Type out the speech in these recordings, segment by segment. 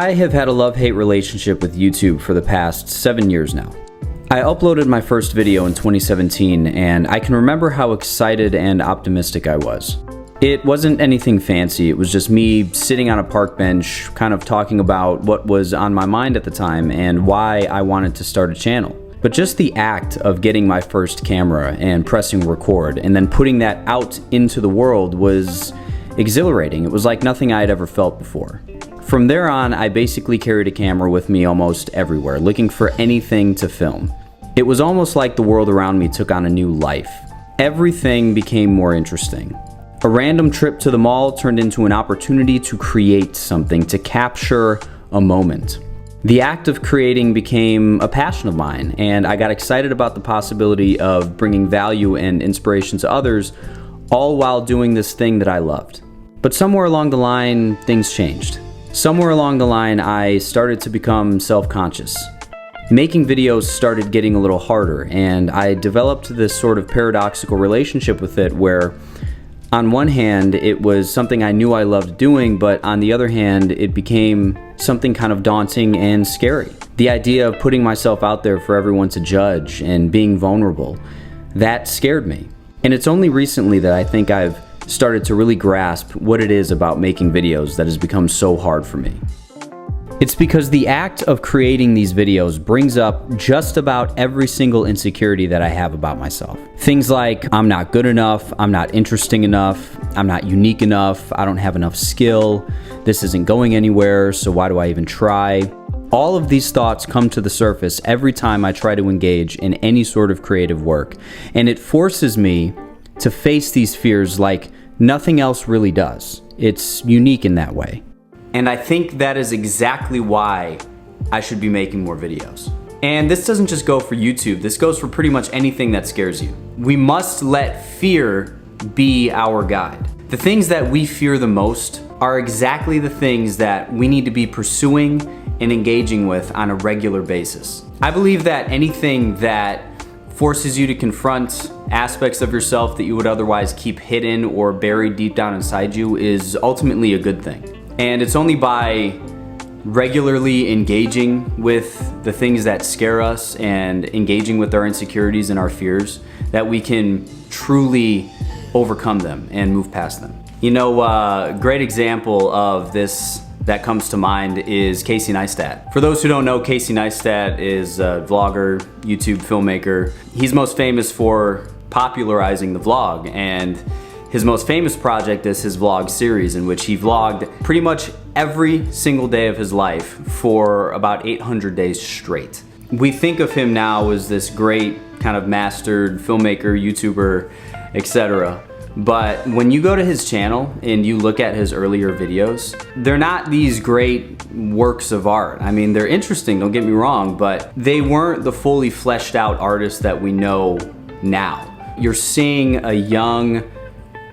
I have had a love-hate relationship with YouTube for the past 7 years now. I uploaded my first video in 2017, and I can remember how excited and optimistic I was. It wasn't anything fancy, it was just me sitting on a park bench, kind of talking about what was on my mind at the time and why I wanted to start a channel. But just the act of getting my first camera and pressing record and then putting that out into the world was exhilarating. It was like nothing I had ever felt before. From there on, I basically carried a camera with me almost everywhere, looking for anything to film. It was almost like the world around me took on a new life. Everything became more interesting. A random trip to the mall turned into an opportunity to create something, to capture a moment. The act of creating became a passion of mine, and I got excited about the possibility of bringing value and inspiration to others, all while doing this thing that I loved. But somewhere along the line, things changed. Somewhere along the line, I started to become self-conscious. Making videos started getting a little harder, and I developed this sort of paradoxical relationship with it where on one hand, it was something I knew I loved doing, but on the other hand, it became something kind of daunting and scary. The idea of putting myself out there for everyone to judge and being vulnerable, that scared me. And it's only recently that I think I've started to really grasp what it is about making videos that has become so hard for me. It's because the act of creating these videos brings up just about every single insecurity that I have about myself. Things like, I'm not good enough, I'm not interesting enough, I'm not unique enough, I don't have enough skill, this isn't going anywhere, so why do I even try? All of these thoughts come to the surface every time I try to engage in any sort of creative work, and it forces me to face these fears like nothing else really does. It's unique in that way. And I think that is exactly why I should be making more videos. And this doesn't just go for YouTube, this goes for pretty much anything that scares you. We must let fear be our guide. The things that we fear the most are exactly the things that we need to be pursuing and engaging with on a regular basis. I believe that anything that forces you to confront aspects of yourself that you would otherwise keep hidden or buried deep down inside you is ultimately a good thing. And it's only by regularly engaging with the things that scare us and engaging with our insecurities and our fears that we can truly overcome them and move past them. You know, a great example of this that comes to mind is Casey Neistat. For those who don't know, Casey Neistat is a vlogger, YouTube filmmaker. He's most famous for popularizing the vlog, and his most famous project is his vlog series, in which he vlogged pretty much every single day of his life for about 800 days straight. We think of him now as this great kind of mastered filmmaker, YouTuber, etc. But when you go to his channel and you look at his earlier videos, they're not these great works of art. I mean, they're interesting, don't get me wrong, but they weren't the fully fleshed out artists that we know now. You're seeing a young,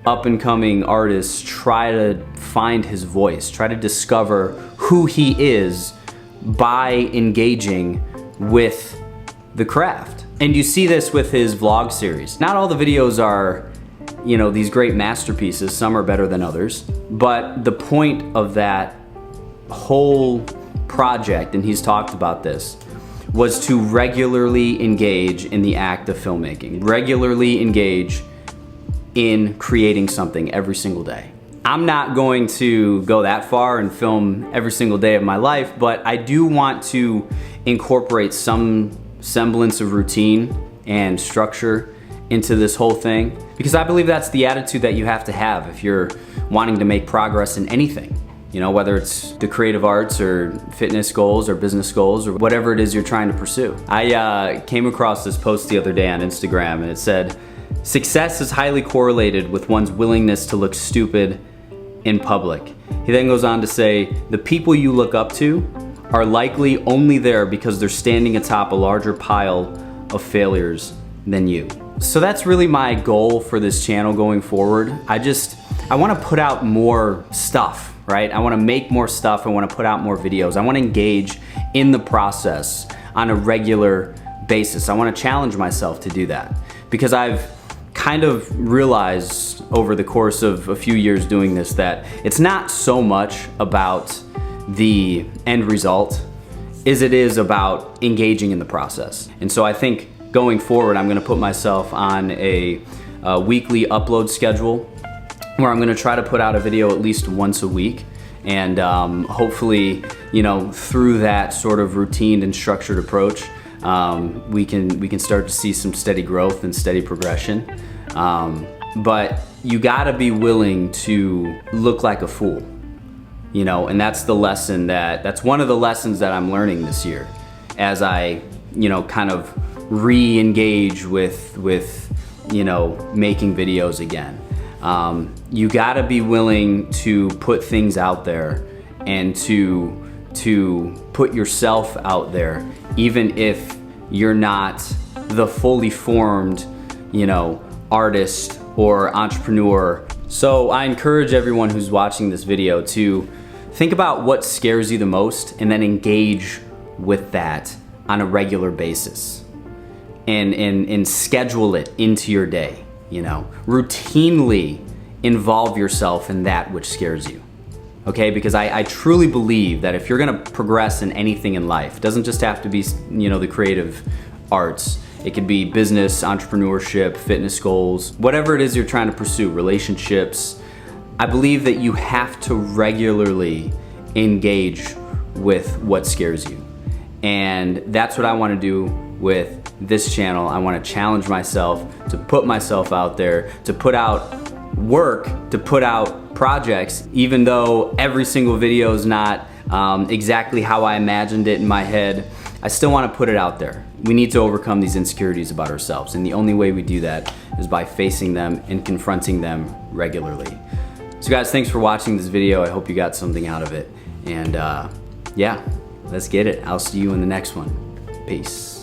up-and-coming artist try to find his voice, try to discover who he is by engaging with the craft. And you see this with his vlog series. Not all the videos are, you know, these great masterpieces, some are better than others, but the point of that whole project, and he's talked about this, was to regularly engage in the act of filmmaking, regularly engage in creating something every single day. I'm not going to go that far and film every single day of my life, but I do want to incorporate some semblance of routine and structure into this whole thing, because I believe that's the attitude that you have to have if you're wanting to make progress in anything. You know, whether it's the creative arts or fitness goals or business goals or whatever it is you're trying to pursue. I came across this post the other day on Instagram, and it said, "Success is highly correlated with one's willingness to look stupid in public." He then goes on to say, "The people you look up to are likely only there because they're standing atop a larger pile of failures than you." So that's really my goal for this channel going forward. I want to put out more stuff, right? I want to make more stuff. I want to put out more videos. I want to engage in the process on a regular basis. I want to challenge myself to do that, because I've kind of realized over the course of a few years doing this that it's not so much about the end result as it is about engaging in the process. And so I think going forward, I'm gonna put myself on a weekly upload schedule where I'm gonna try to put out a video at least once a week. And hopefully, you know, through that sort of routine and structured approach, we can start to see some steady growth and steady progression. But you gotta be willing to look like a fool, you know, and that's that's one of the lessons that I'm learning this year as I, you know, kind of re-engage with, you know, making videos again. You gotta be willing to put things out there and to put yourself out there, even if you're not the fully formed, you know, artist or entrepreneur. So I encourage everyone who's watching this video to think about what scares you the most and then engage with that on a regular basis and schedule it into your day, you know. Routinely involve yourself in that which scares you, okay? Because I truly believe that if you're gonna progress in anything in life, it doesn't just have to be, you know, the creative arts. It could be business, entrepreneurship, fitness goals, whatever it is you're trying to pursue, relationships. I believe that you have to regularly engage with what scares you. And that's what I wanna do with this channel. I wanna challenge myself to put myself out there, to put out work, to put out projects, even though every single video is not exactly how I imagined it in my head. I still want to put it out there. We need to overcome these insecurities about ourselves, and the only way we do that is by facing them and confronting them regularly. So guys, thanks for watching this video. I hope you got something out of it, and yeah, let's get it. I'll see you in the next one. Peace.